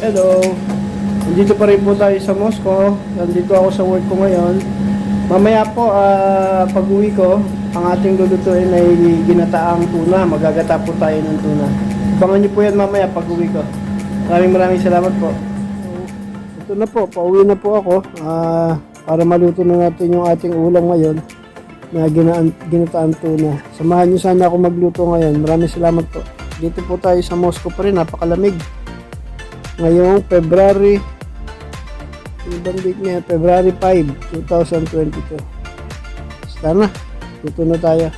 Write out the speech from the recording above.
Hello. Nandito pa rin po tayo sa Moscow. Nandito ako sa work ko ngayon. Mamaya po, pag-uwi ko, ang ating lulutuin ay ginataang tuna. Magagata po tayo ng tuna. Abangan niyo po yan mamaya pag-uwi ko. Maraming salamat po. Ito na po, pauwi na po ako. Para maluto na natin yung ating ulam ngayon na ginataang tuna. Samahan niyo sana ako magluto ngayon. Maraming salamat po. Dito po tayo sa Moscow pa rin. Napakalamig. Ngayong February, ibang date niya, February 5, 2022. Basta na, luto na tayo.